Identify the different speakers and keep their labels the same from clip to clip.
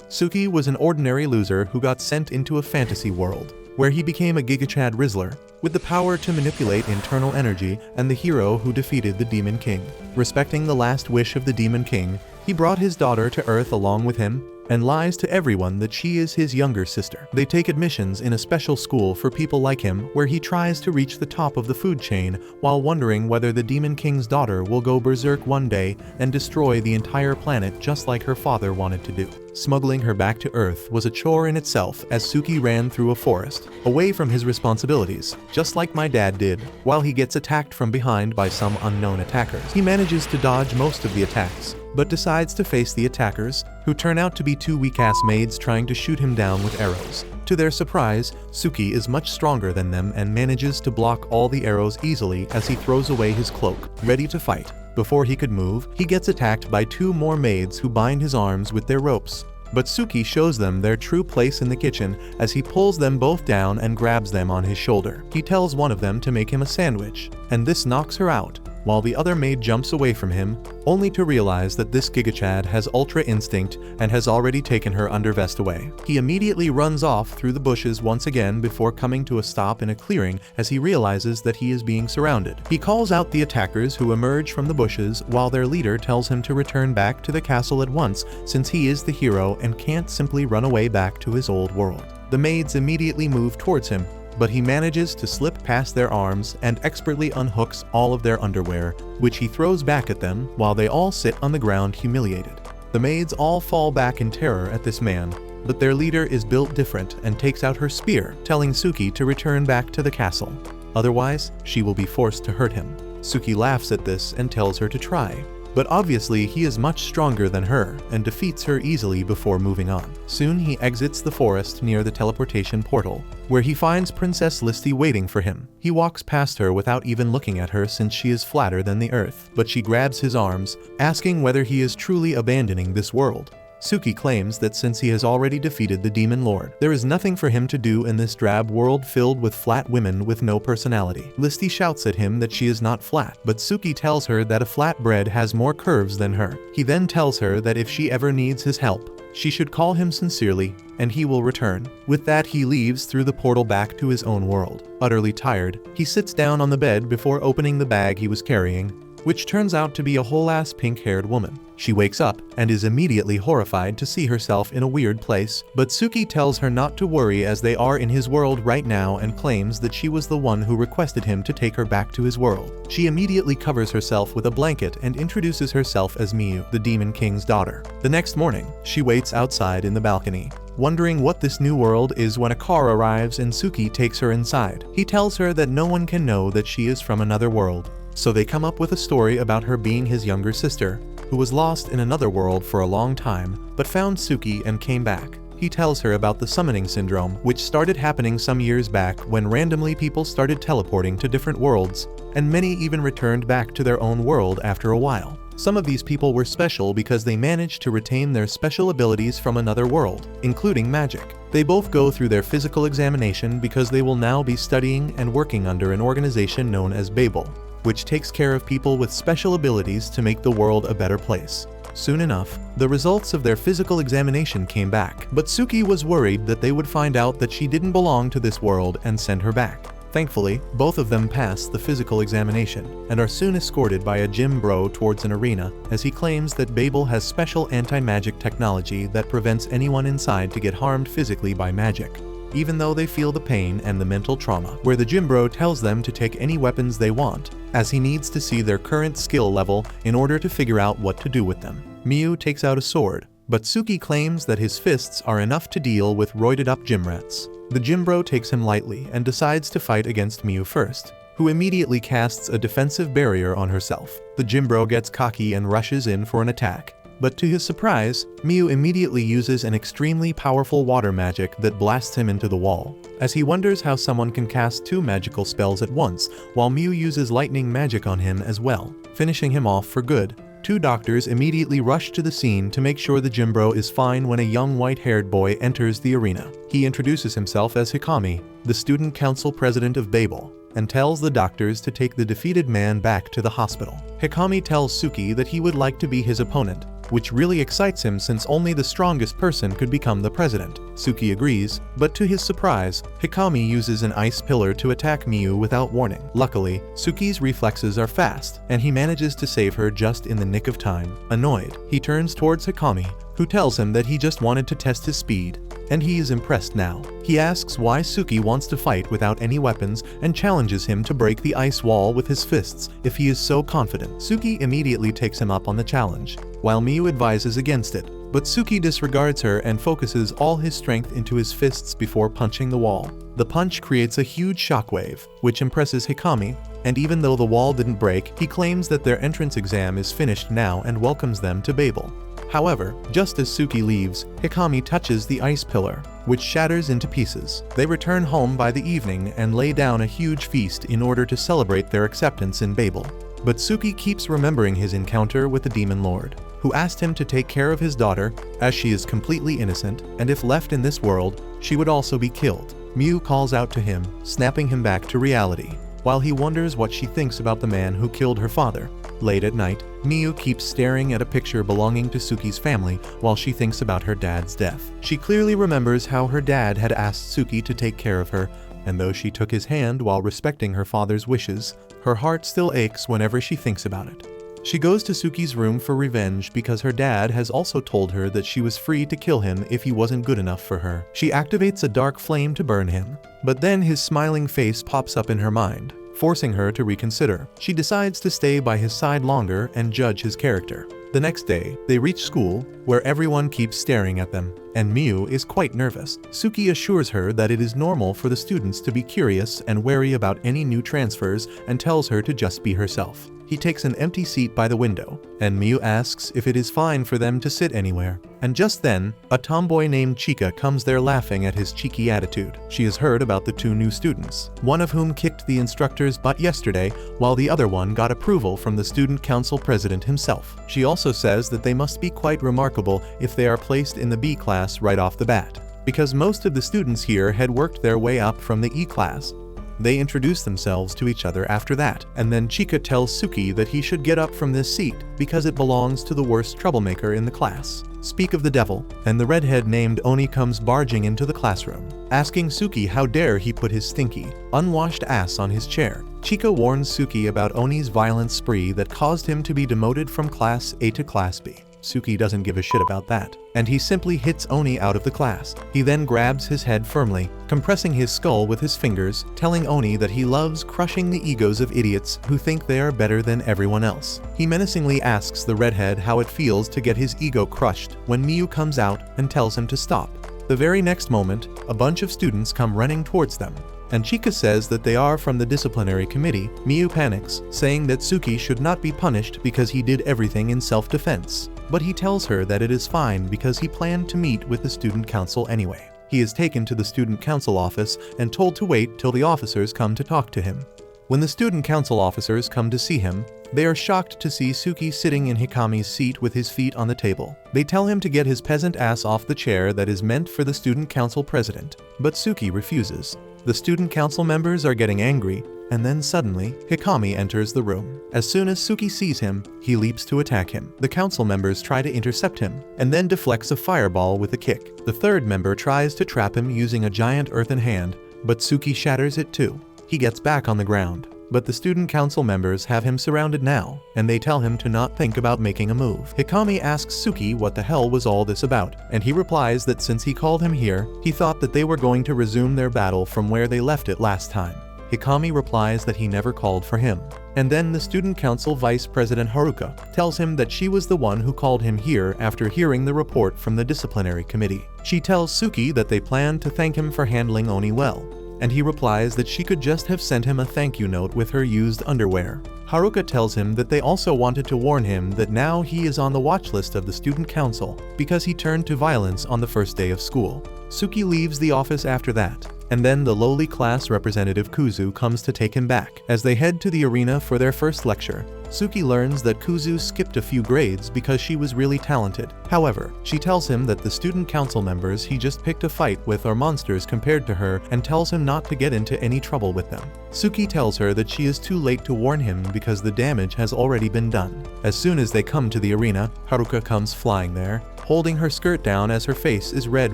Speaker 1: Suki was an ordinary loser who got sent into a fantasy world, where he became a gigachad rizzler, with the power to manipulate internal energy, and the hero who defeated the Demon King. Respecting the last wish of the Demon King, he brought his daughter to Earth along with him, and lies to everyone that she is his younger sister. They take admissions in a special school for people like him, where he tries to reach the top of the food chain while wondering whether the Demon King's daughter will go berserk one day and destroy the entire planet just like her father wanted to do. Smuggling her back to Earth was a chore in itself as Suki ran through a forest, away from his responsibilities, just like my dad did, while he gets attacked from behind by some unknown attackers. He manages to dodge most of the attacks, but decides to face the attackers, who turn out to be two weak-ass maids trying to shoot him down with arrows. To their surprise, Suki is much stronger than them and manages to block all the arrows easily as he throws away his cloak, ready to fight. Before he could move, he gets attacked by two more maids who bind his arms with their ropes. But Suki shows them their true place in the kitchen as he pulls them both down and grabs them on his shoulder. He tells one of them to make him a sandwich, and this knocks her out, while the other maid jumps away from him, only to realize that this gigachad has ultra instinct and has already taken her undervest away. He immediately runs off through the bushes once again before coming to a stop in a clearing as he realizes that he is being surrounded. He calls out the attackers who emerge from the bushes while their leader tells him to return back to the castle at once since he is the hero and can't simply run away back to his old world. The maids immediately move towards him, but he manages to slip past their arms and expertly unhooks all of their underwear, which he throws back at them while they all sit on the ground humiliated. The maids all fall back in terror at this man, but their leader is built different and takes out her spear, telling Suki to return back to the castle. Otherwise, she will be forced to hurt him. Suki laughs at this and tells her to try. But obviously he is much stronger than her and defeats her easily before moving on. Soon he exits the forest near the teleportation portal, where he finds Princess Listy waiting for him. He walks past her without even looking at her since she is flatter than the earth, but she grabs his arms, asking whether he is truly abandoning this world. Suki claims that since he has already defeated the Demon Lord, there is nothing for him to do in this drab world filled with flat women with no personality. Listy shouts at him that she is not flat, but Suki tells her that a flatbread has more curves than her. He then tells her that if she ever needs his help, she should call him sincerely, and he will return. With that, he leaves through the portal back to his own world. Utterly tired, he sits down on the bed before opening the bag he was carrying, which turns out to be a whole-ass pink-haired woman. She wakes up and is immediately horrified to see herself in a weird place, but Suki tells her not to worry as they are in his world right now and claims that she was the one who requested him to take her back to his world. She immediately covers herself with a blanket and introduces herself as Miyu, the Demon King's daughter. The next morning, she waits outside in the balcony, wondering what this new world is when a car arrives and Suki takes her inside. He tells her that no one can know that she is from another world. So they come up with a story about her being his younger sister, who was lost in another world for a long time, but found Suki and came back. He tells her about the summoning syndrome, which started happening some years back when randomly people started teleporting to different worlds, and many even returned back to their own world after a while. Some of these people were special because they managed to retain their special abilities from another world, including magic. They both go through their physical examination because they will now be studying and working under an organization known as Babel, which takes care of people with special abilities to make the world a better place. Soon enough, the results of their physical examination came back, but Suki was worried that they would find out that she didn't belong to this world and send her back. Thankfully, both of them pass the physical examination and are soon escorted by a gym bro towards an arena as he claims that Babel has special anti-magic technology that prevents anyone inside to get harmed physically by magic, even though they feel the pain and the mental trauma, where the gym bro tells them to take any weapons they want, as he needs to see their current skill level in order to figure out what to do with them. Miyu takes out a sword, but Suki claims that his fists are enough to deal with roided-up gym rats. The gym bro takes him lightly and decides to fight against Miyu first, who immediately casts a defensive barrier on herself. The gym bro gets cocky and rushes in for an attack, but to his surprise, Miyu immediately uses an extremely powerful water magic that blasts him into the wall, as he wonders how someone can cast two magical spells at once, while Miyu uses lightning magic on him as well, finishing him off for good. Two doctors immediately rush to the scene to make sure the gym bro is fine when a young white-haired boy enters the arena. He introduces himself as Hikami, the student council president of Babel, and tells the doctors to take the defeated man back to the hospital. Hikami tells Suki that he would like to be his opponent, which really excites him since only the strongest person could become the president. Suki agrees, but to his surprise, Hikami uses an ice pillar to attack Miyu without warning. Luckily, Suki's reflexes are fast, and he manages to save her just in the nick of time. Annoyed, he turns towards Hikami, who tells him that he just wanted to test his speed, and he is impressed now. He asks why Suki wants to fight without any weapons and challenges him to break the ice wall with his fists if he is so confident. Suki immediately takes him up on the challenge, while Miyu advises against it, but Suki disregards her and focuses all his strength into his fists before punching the wall. The punch creates a huge shockwave, which impresses Hikami, and even though the wall didn't break, he claims that their entrance exam is finished now and welcomes them to Babel. However, just as Suki leaves, Hikami touches the ice pillar, which shatters into pieces. They return home by the evening and lay down a huge feast in order to celebrate their acceptance in Babel. But Suki keeps remembering his encounter with the Demon Lord, who asked him to take care of his daughter, as she is completely innocent, and if left in this world, she would also be killed. Miyu calls out to him, snapping him back to reality, while he wonders what she thinks about the man who killed her father. Late at night, Miyu keeps staring at a picture belonging to Suki's family while she thinks about her dad's death. She clearly remembers how her dad had asked Suki to take care of her, and though she took his hand while respecting her father's wishes, her heart still aches whenever she thinks about it. She goes to Suki's room for revenge because her dad has also told her that she was free to kill him if he wasn't good enough for her. She activates a dark flame to burn him, but then his smiling face pops up in her mind, forcing her to reconsider. She decides to stay by his side longer and judge his character. The next day, they reach school, where everyone keeps staring at them, and Miyu is quite nervous. Suki assures her that it is normal for the students to be curious and wary about any new transfers and tells her to just be herself. He takes an empty seat by the window, and Miyu asks if it is fine for them to sit anywhere. And just then, a tomboy named Chika comes there laughing at his cheeky attitude. She has heard about the two new students, one of whom kicked the instructor's butt yesterday, while the other one got approval from the student council president himself. She also says that they must be quite remarkable if they are placed in the B class right off the bat, because most of the students here had worked their way up from the E class. They introduce themselves to each other after that, and then Chika tells Suki that he should get up from this seat because it belongs to the worst troublemaker in the class. Speak of the devil, and the redhead named Oni comes barging into the classroom, asking Suki how dare he put his stinky, unwashed ass on his chair. Chika warns Suki about Oni's violent spree that caused him to be demoted from Class A to Class B. Suki doesn't give a shit about that, and he simply hits Oni out of the class. He then grabs his head firmly, compressing his skull with his fingers, telling Oni that he loves crushing the egos of idiots who think they are better than everyone else. He menacingly asks the redhead how it feels to get his ego crushed when Miyu comes out and tells him to stop. The very next moment, a bunch of students come running towards them, and Chika says that they are from the disciplinary committee. Miyu panics, saying that Suki should not be punished because he did everything in self-defense. But he tells her that it is fine because he planned to meet with the student council anyway. He is taken to the student council office and told to wait till the officers come to talk to him. When the student council officers come to see him, they are shocked to see Suki sitting in Hikami's seat with his feet on the table. They tell him to get his peasant ass off the chair that is meant for the student council president, but Suki refuses. The student council members are getting angry, and then suddenly, Hikami enters the room. As soon as Suki sees him, he leaps to attack him. The council members try to intercept him, and then deflects a fireball with a kick. The third member tries to trap him using a giant earthen hand, but Suki shatters it too. He gets back on the ground, but the student council members have him surrounded now, and they tell him to not think about making a move. Hikami asks Suki what the hell was all this about, and he replies that since he called him here, he thought that they were going to resume their battle from where they left it last time. Hikami replies that he never called for him. And then the student council vice president Haruka tells him that she was the one who called him here after hearing the report from the disciplinary committee. She tells Suki that they plan to thank him for handling Oni well, and he replies that she could just have sent him a thank you note with her used underwear. Haruka tells him that they also wanted to warn him that now he is on the watch list of the student council because he turned to violence on the first day of school. Suki leaves the office after that, and then the lowly class representative Kuzu comes to take him back. As they head to the arena for their first lecture, Suki learns that Kuzu skipped a few grades because she was really talented. However, she tells him that the student council members he just picked a fight with are monsters compared to her and tells him not to get into any trouble with them. Suki tells her that she is too late to warn him because the damage has already been done. As soon as they come to the arena, Haruka comes flying there, holding her skirt down as her face is red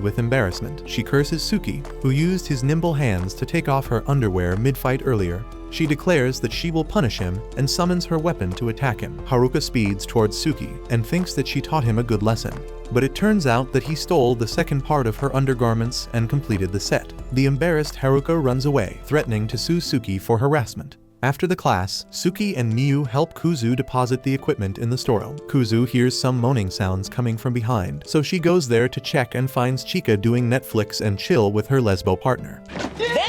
Speaker 1: with embarrassment. She curses Suki, who used his nimble hands to take off her underwear mid-fight earlier. She declares that she will punish him and summons her weapon to attack him. Haruka speeds towards Suki and thinks that she taught him a good lesson. But it turns out that he stole the second part of her undergarments and completed the set. The embarrassed Haruka runs away, threatening to sue Suki for harassment. After the class, Suki and Miyu help Kuzu deposit the equipment in the storeroom. Kuzu hears some moaning sounds coming from behind, so she goes there to check and finds Chika doing Netflix and chill with her lesbo partner. Damn!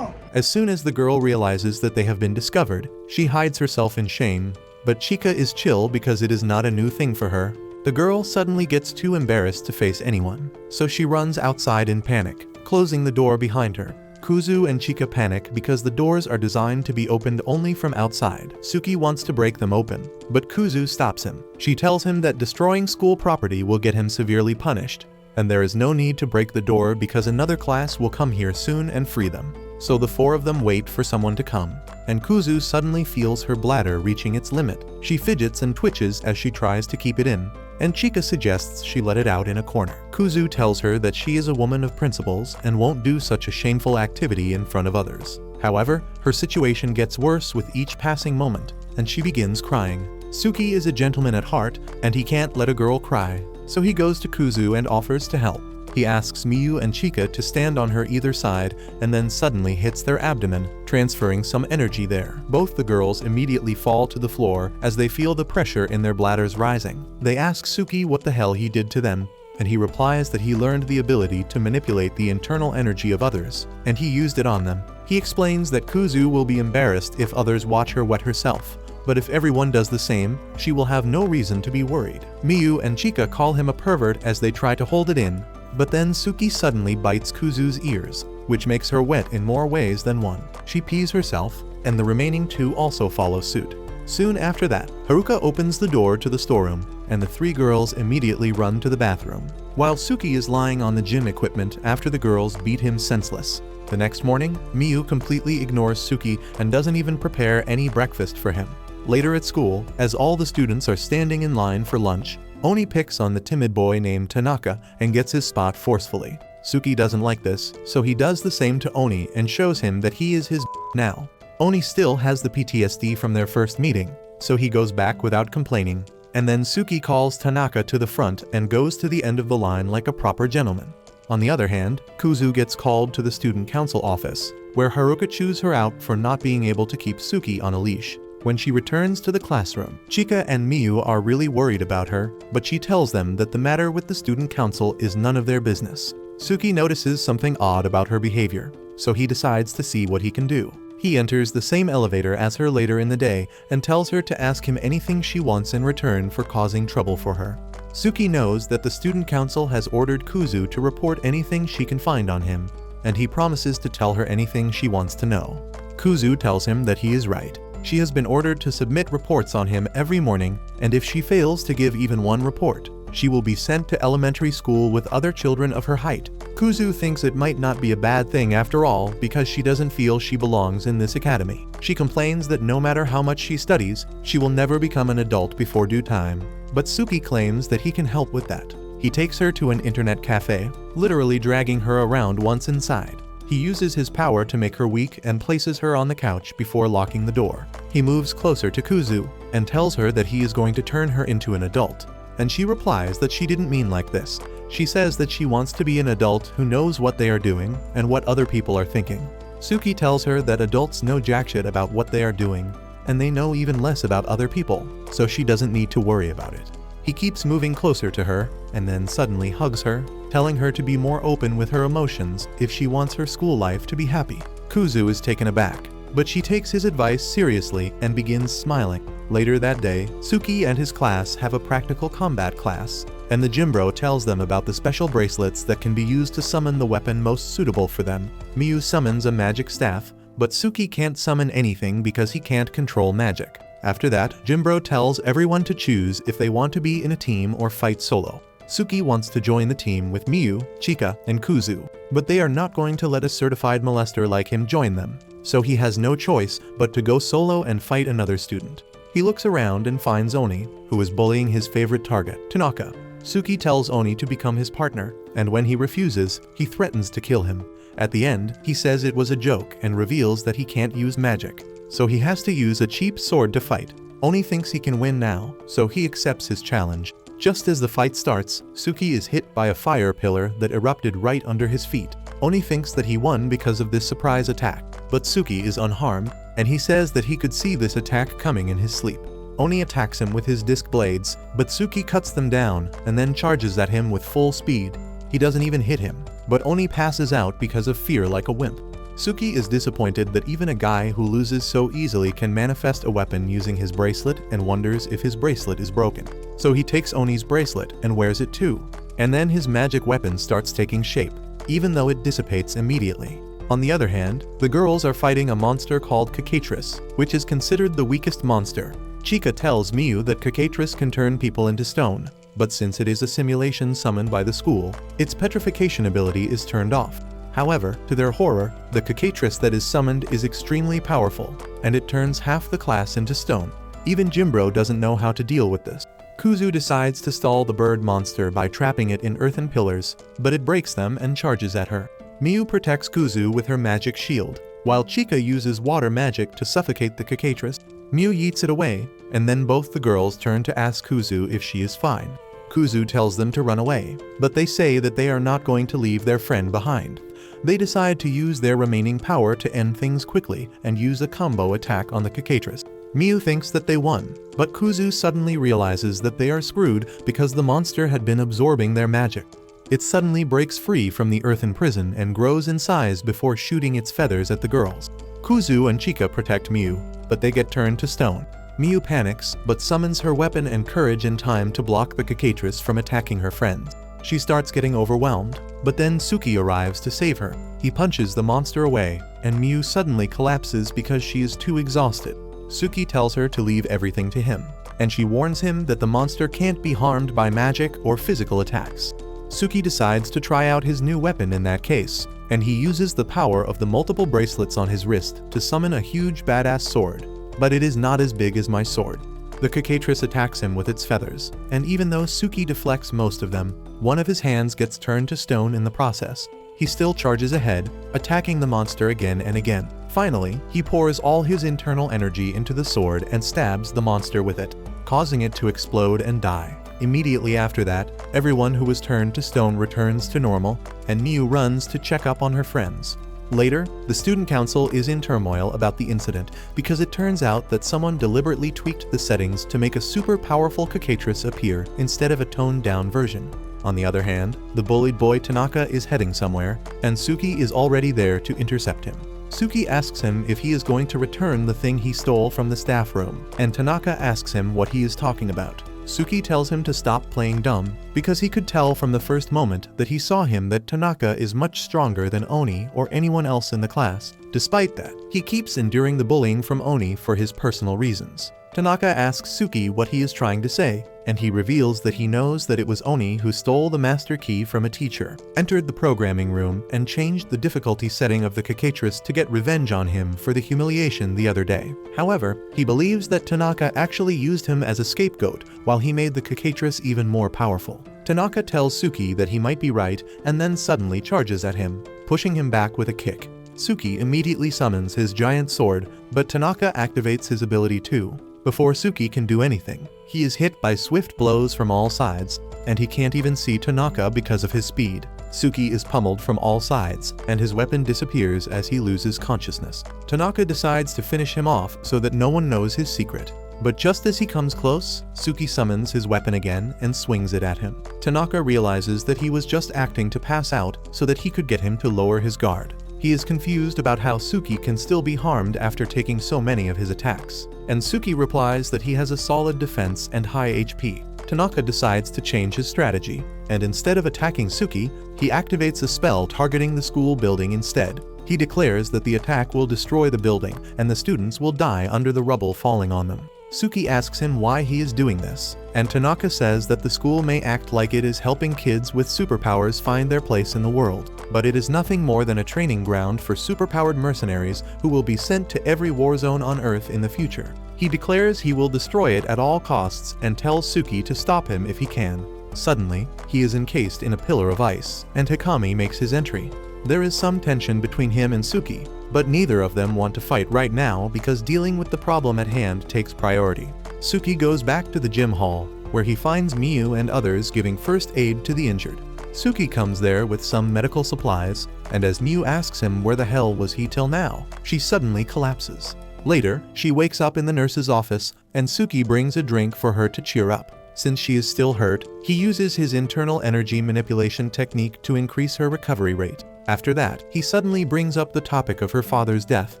Speaker 1: As soon as the girl realizes that they have been discovered, she hides herself in shame, but Chika is chill because it is not a new thing for her. The girl suddenly gets too embarrassed to face anyone, so she runs outside in panic, closing the door behind her. Kuzu and Chika panic because the doors are designed to be opened only from outside. Suki wants to break them open, but Kuzu stops him. She tells him that destroying school property will get him severely punished, and there is no need to break the door because another class will come here soon and free them. So the four of them wait for someone to come, and Kuzu suddenly feels her bladder reaching its limit. She fidgets and twitches as she tries to keep it in, and Chika suggests she let it out in a corner. Kuzu tells her that she is a woman of principles and won't do such a shameful activity in front of others. However, her situation gets worse with each passing moment, and she begins crying. Suki is a gentleman at heart, and he can't let a girl cry, so he goes to Kuzu and offers to help. He asks Miyu and Chika to stand on her either side and then suddenly hits their abdomen, transferring some energy there. Both the girls immediately fall to the floor as they feel the pressure in their bladders rising. They ask Suki what the hell he did to them, and he replies that he learned the ability to manipulate the internal energy of others, and he used it on them. He explains that Kuzu will be embarrassed if others watch her wet herself, but if everyone does the same, she will have no reason to be worried. Miyu and Chika call him a pervert as they try to hold it in, but then Suki suddenly bites Kuzu's ears, which makes her wet in more ways than one. She pees herself, and the remaining two also follow suit. Soon after that, Haruka opens the door to the storeroom, and the three girls immediately run to the bathroom, while Suki is lying on the gym equipment after the girls beat him senseless. The next morning, Miyu completely ignores Suki and doesn't even prepare any breakfast for him. Later at school, as all the students are standing in line for lunch, Oni picks on the timid boy named Tanaka and gets his spot forcefully. Suki doesn't like this, so he does the same to Oni and shows him that he is his now. Oni still has the PTSD from their first meeting, so he goes back without complaining, and then Suki calls Tanaka to the front and goes to the end of the line like a proper gentleman. On the other hand, Kuzu gets called to the student council office, where Haruka chews her out for not being able to keep Suki on a leash. When she returns to the classroom, Chika and Miyu are really worried about her, but she tells them that the matter with the student council is none of their business. Suki notices something odd about her behavior, so he decides to see what he can do. He enters the same elevator as her later in the day and tells her to ask him anything she wants in return for causing trouble for her. Suki knows that the student council has ordered Kuzu to report anything she can find on him, and he promises to tell her anything she wants to know. Kuzu tells him that he is right. She has been ordered to submit reports on him every morning, and if she fails to give even one report, she will be sent to elementary school with other children of her height. Kuzu thinks it might not be a bad thing after all because she doesn't feel she belongs in this academy. She complains that no matter how much she studies, she will never become an adult before due time, but Suki claims that he can help with that. He takes her to an internet cafe, literally dragging her around once inside. He uses his power to make her weak and places her on the couch before locking the door. He moves closer to Kuzu and tells her that he is going to turn her into an adult, and she replies that she didn't mean like this. She says that she wants to be an adult who knows what they are doing and what other people are thinking. Suki tells her that adults know jack shit about what they are doing, and they know even less about other people, so she doesn't need to worry about it. He keeps moving closer to her, and then suddenly hugs her, telling her to be more open with her emotions if she wants her school life to be happy. Kuzu is taken aback, but she takes his advice seriously and begins smiling. Later that day, Suki and his class have a practical combat class, and the gym bro tells them about the special bracelets that can be used to summon the weapon most suitable for them. Miyu summons a magic staff, but Suki can't summon anything because he can't control magic. After that, Jimbro tells everyone to choose if they want to be in a team or fight solo. Suki wants to join the team with Miyu, Chika, and Kuzu, but they are not going to let a certified molester like him join them, so he has no choice but to go solo and fight another student. He looks around and finds Oni, who is bullying his favorite target, Tanaka. Suki tells Oni to become his partner, and when he refuses, he threatens to kill him. At the end, he says it was a joke and reveals that he can't use magic, so he has to use a cheap sword to fight. Oni thinks he can win now, so he accepts his challenge. Just as the fight starts, Suki is hit by a fire pillar that erupted right under his feet. Oni thinks that he won because of this surprise attack, but Suki is unharmed, and he says that he could see this attack coming in his sleep. Oni attacks him with his disc blades, but Suki cuts them down and then charges at him with full speed. He doesn't even hit him, but Oni passes out because of fear like a wimp. Suki is disappointed that even a guy who loses so easily can manifest a weapon using his bracelet and wonders if his bracelet is broken. So he takes Oni's bracelet and wears it too. And then his magic weapon starts taking shape, even though it dissipates immediately. On the other hand, the girls are fighting a monster called Cicatris, which is considered the weakest monster. Chika tells Miyu that Cicatris can turn people into stone, but since it is a simulation summoned by the school, its petrification ability is turned off. However, to their horror, the Cicatris that is summoned is extremely powerful, and it turns half the class into stone. Even Jimbro doesn't know how to deal with this. Kuzu decides to stall the bird monster by trapping it in earthen pillars, but it breaks them and charges at her. Miyu protects Kuzu with her magic shield, while Chika uses water magic to suffocate the Cicatris. Miyu yeets it away, and then both the girls turn to ask Kuzu if she is fine. Kuzu tells them to run away, but they say that they are not going to leave their friend behind. They decide to use their remaining power to end things quickly and use a combo attack on the Cicatris. Miyu thinks that they won, but Kuzu suddenly realizes that they are screwed because the monster had been absorbing their magic. It suddenly breaks free from the earthen prison and grows in size before shooting its feathers at the girls. Kuzu and Chika protect Miyu, but they get turned to stone. Miyu panics, but summons her weapon and courage in time to block the Cicatris from attacking her friends. She starts getting overwhelmed, but then Suki arrives to save her. He punches the monster away, and Miyu suddenly collapses because she is too exhausted. Suki tells her to leave everything to him, and she warns him that the monster can't be harmed by magic or physical attacks. Suki decides to try out his new weapon in that case, and he uses the power of the multiple bracelets on his wrist to summon a huge badass sword. But it is not as big as my sword. The Cicatris attacks him with its feathers, and even though Suki deflects most of them, one of his hands gets turned to stone in the process. He still charges ahead, attacking the monster again and again. Finally, he pours all his internal energy into the sword and stabs the monster with it, causing it to explode and die. Immediately after that, everyone who was turned to stone returns to normal, and Miyu runs to check up on her friends. Later, the student council is in turmoil about the incident because it turns out that someone deliberately tweaked the settings to make a super powerful Cicatris appear instead of a toned-down version. On the other hand, the bullied boy Tanaka is heading somewhere, and Suki is already there to intercept him. Suki asks him if he is going to return the thing he stole from the staff room, and Tanaka asks him what he is talking about. Suki tells him to stop playing dumb, because he could tell from the first moment that he saw him that Tanaka is much stronger than Oni or anyone else in the class. Despite that, he keeps enduring the bullying from Oni for his personal reasons. Tanaka asks Suki what he is trying to say, and he reveals that he knows that it was Oni who stole the master key from a teacher, entered the programming room, and changed the difficulty setting of the Cicatris to get revenge on him for the humiliation the other day. However, he believes that Tanaka actually used him as a scapegoat while he made the Cicatris even more powerful. Tanaka tells Suki that he might be right and then suddenly charges at him, pushing him back with a kick. Suki immediately summons his giant sword, but Tanaka activates his ability too. Before Suki can do anything, he is hit by swift blows from all sides, and he can't even see Tanaka because of his speed. Suki is pummeled from all sides, and his weapon disappears as he loses consciousness. Tanaka decides to finish him off so that no one knows his secret. But just as he comes close, Suki summons his weapon again and swings it at him. Tanaka realizes that he was just acting to pass out so that he could get him to lower his guard. He is confused about how Suki can still be harmed after taking so many of his attacks, and Suki replies that he has a solid defense and high HP. Tanaka decides to change his strategy, and instead of attacking Suki, he activates a spell targeting the school building instead. He declares that the attack will destroy the building and the students will die under the rubble falling on them. Suki asks him why he is doing this, and Tanaka says that the school may act like it is helping kids with superpowers find their place in the world, but it is nothing more than a training ground for superpowered mercenaries who will be sent to every war zone on Earth in the future. He declares he will destroy it at all costs and tells Suki to stop him if he can. Suddenly, he is encased in a pillar of ice, and Hikami makes his entry. There is some tension between him and Suki, but neither of them want to fight right now because dealing with the problem at hand takes priority. Suki goes back to the gym hall, where he finds Miyu and others giving first aid to the injured. Suki comes there with some medical supplies, and as Miyu asks him where the hell was he till now, she suddenly collapses. Later, she wakes up in the nurse's office, and Suki brings a drink for her to cheer up. Since she is still hurt, he uses his internal energy manipulation technique to increase her recovery rate. After that, he suddenly brings up the topic of her father's death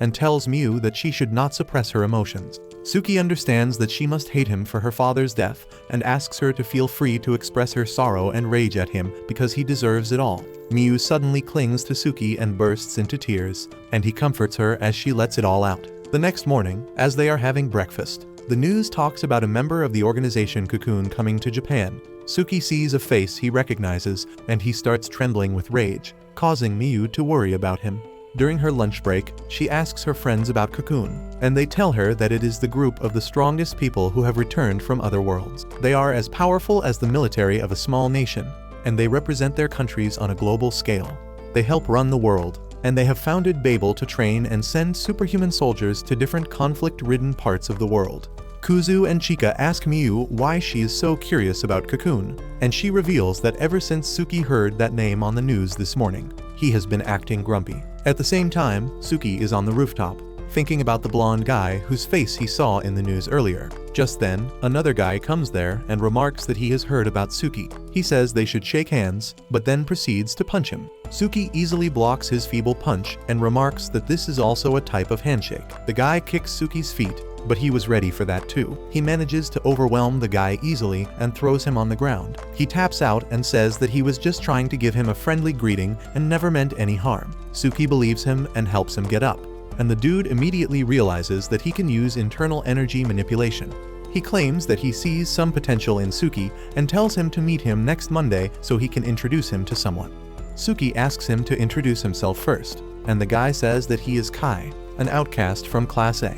Speaker 1: and tells Miyu that she should not suppress her emotions. Suki understands that she must hate him for her father's death and asks her to feel free to express her sorrow and rage at him because he deserves it all. Miyu suddenly clings to Suki and bursts into tears, and he comforts her as she lets it all out. The next morning, as they are having breakfast, the news talks about a member of the organization Cocoon coming to Japan. Suki sees a face he recognizes, and he starts trembling with rage, causing Miyu to worry about him. During her lunch break, she asks her friends about Cocoon, and they tell her that it is the group of the strongest people who have returned from other worlds. They are as powerful as the military of a small nation, and they represent their countries on a global scale. They help run the world, and they have founded Babel to train and send superhuman soldiers to different conflict-ridden parts of the world. Kuzu and Chika ask Miyu why she is so curious about Cocoon, and she reveals that ever since Suki heard that name on the news this morning, he has been acting grumpy. At the same time, Suki is on the rooftop, thinking about the blonde guy whose face he saw in the news earlier. Just then, another guy comes there and remarks that he has heard about Suki. He says they should shake hands, but then proceeds to punch him. Suki easily blocks his feeble punch and remarks that this is also a type of handshake. The guy kicks Suki's feet, but he was ready for that too. He manages to overwhelm the guy easily and throws him on the ground. He taps out and says that he was just trying to give him a friendly greeting and never meant any harm. Suki believes him and helps him get up, and the dude immediately realizes that he can use internal energy manipulation. He claims that he sees some potential in Suki and tells him to meet him next Monday so he can introduce him to someone. Suki asks him to introduce himself first, and the guy says that he is Kai, an outcast from Class A.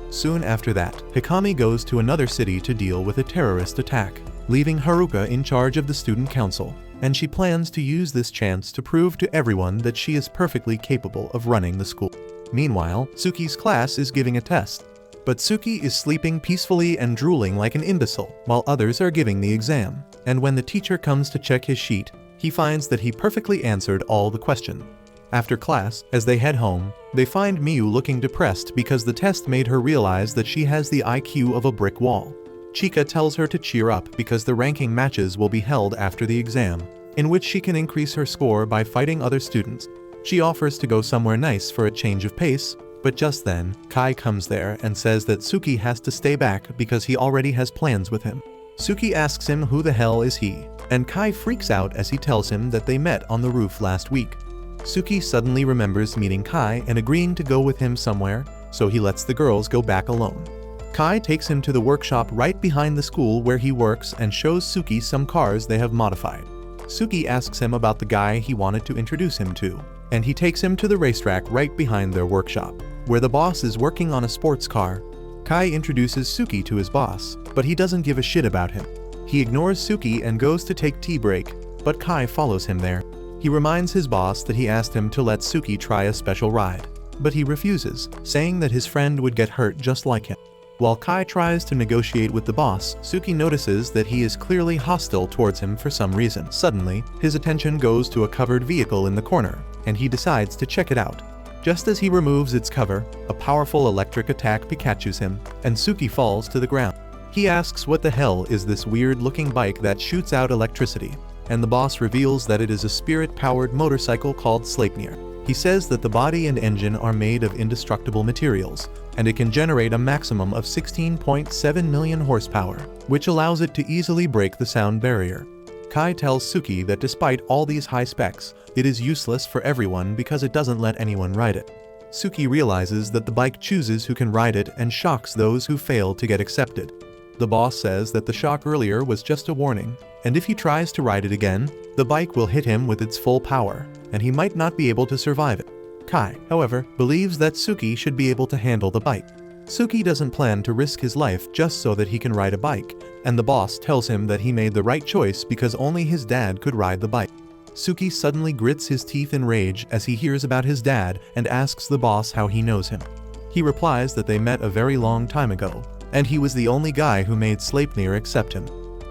Speaker 1: Soon after that, Hikami goes to another city to deal with a terrorist attack, leaving Haruka in charge of the student council, and she plans to use this chance to prove to everyone that she is perfectly capable of running the school. Meanwhile, Suki's class is giving a test, but Suki is sleeping peacefully and drooling like an imbecile, while others are giving the exam, and when the teacher comes to check his sheet, he finds that he perfectly answered all the questions. After class, as they head home, they find Miyu looking depressed because the test made her realize that she has the IQ of a brick wall. Chika tells her to cheer up because the ranking matches will be held after the exam, in which she can increase her score by fighting other students. She offers to go somewhere nice for a change of pace, but just then, Kai comes there and says that Suki has to stay back because he already has plans with him. Suki asks him who the hell is he, and Kai freaks out as he tells him that they met on the roof last week. Suki suddenly remembers meeting Kai and agreeing to go with him somewhere, so he lets the girls go back alone. Kai takes him to the workshop right behind the school where he works and shows Suki some cars they have modified. Suki asks him about the guy he wanted to introduce him to, and he takes him to the racetrack right behind their workshop, where the boss is working on a sports car. Kai introduces Suki to his boss, but he doesn't give a shit about him. He ignores Suki and goes to take tea break, but Kai follows him there. He reminds his boss that he asked him to let Suki try a special ride, but he refuses, saying that his friend would get hurt just like him. While Kai tries to negotiate with the boss, Suki notices that he is clearly hostile towards him for some reason. Suddenly, his attention goes to a covered vehicle in the corner, and he decides to check it out. Just as he removes its cover, a powerful electric attack Pikachus him, and Suki falls to the ground. He asks what the hell is this weird-looking bike that shoots out electricity, and the boss reveals that it is a spirit-powered motorcycle called Sleipnir. He says that the body and engine are made of indestructible materials, and it can generate a maximum of 16.7 million horsepower, which allows it to easily break the sound barrier. Kai tells Suki that despite all these high specs, it is useless for everyone because it doesn't let anyone ride it. Suki realizes that the bike chooses who can ride it and shocks those who fail to get accepted. The boss says that the shock earlier was just a warning, and if he tries to ride it again, the bike will hit him with its full power, and he might not be able to survive it. Kai, however, believes that Suki should be able to handle the bike. Suki doesn't plan to risk his life just so that he can ride a bike, and the boss tells him that he made the right choice because only his dad could ride the bike. Suki suddenly grits his teeth in rage as he hears about his dad and asks the boss how he knows him. He replies that they met a very long time ago, and he was the only guy who made Sleipnir accept him.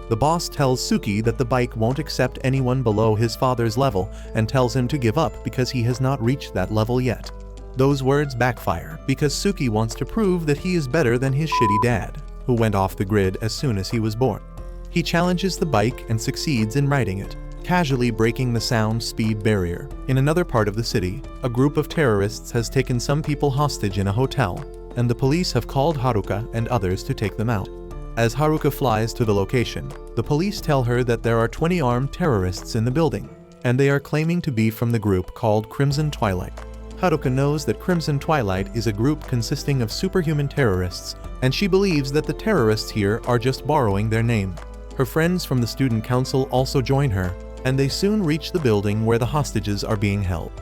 Speaker 1: The boss tells Suki that the bike won't accept anyone below his father's level and tells him to give up because he has not reached that level yet. Those words backfire because Suki wants to prove that he is better than his shitty dad, who went off the grid as soon as he was born. He challenges the bike and succeeds in riding it, casually breaking the sound speed barrier. In another part of the city, a group of terrorists has taken some people hostage in a hotel, and the police have called Haruka and others to take them out. As Haruka flies to the location, the police tell her that there are 20 armed terrorists in the building, and they are claiming to be from the group called Crimson Twilight. Haruka knows that Crimson Twilight is a group consisting of superhuman terrorists, and she believes that the terrorists here are just borrowing their name. Her friends from the student council also join her, and they soon reach the building where the hostages are being held.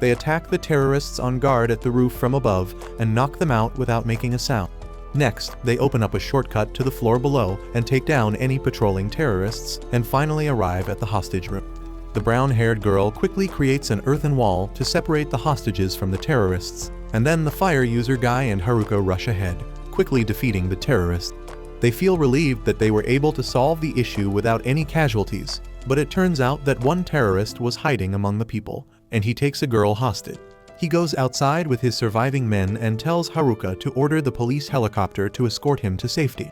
Speaker 1: They attack the terrorists on guard at the roof from above and knock them out without making a sound. Next, they open up a shortcut to the floor below and take down any patrolling terrorists, and finally arrive at the hostage room. The brown-haired girl quickly creates an earthen wall to separate the hostages from the terrorists, and then the fire user guy and Haruka rush ahead, quickly defeating the terrorists. They feel relieved that they were able to solve the issue without any casualties, but it turns out that one terrorist was hiding among the people, and he takes a girl hostage. He goes outside with his surviving men and tells Haruka to order the police helicopter to escort him to safety.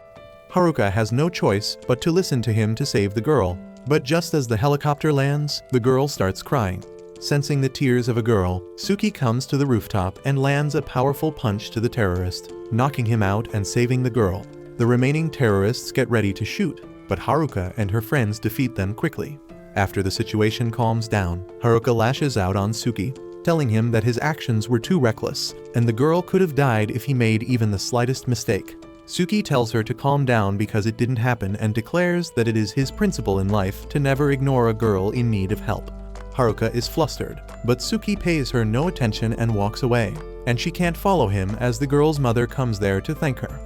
Speaker 1: Haruka has no choice but to listen to him to save the girl, but just as the helicopter lands, the girl starts crying. Sensing the tears of a girl, Suki comes to the rooftop and lands a powerful punch to the terrorist, knocking him out and saving the girl. The remaining terrorists get ready to shoot, but Haruka and her friends defeat them quickly. After the situation calms down, Haruka lashes out on Suki, telling him that his actions were too reckless, and the girl could have died if he made even the slightest mistake. Suki tells her to calm down because it didn't happen and declares that it is his principle in life to never ignore a girl in need of help. Haruka is flustered, but Suki pays her no attention and walks away, and she can't follow him as the girl's mother comes there to thank her.